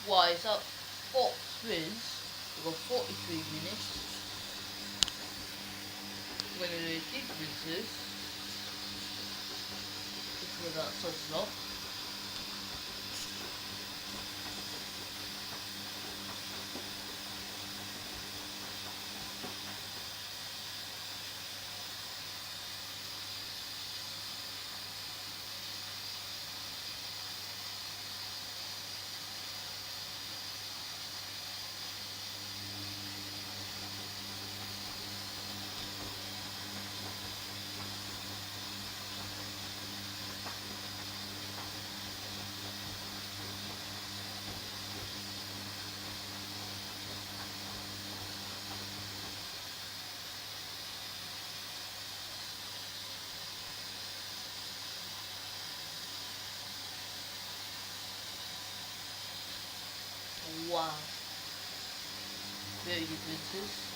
Wise up boxes. We've got 43 minutes. We're going to do differences. Just that sauce off. Wow. Very differences.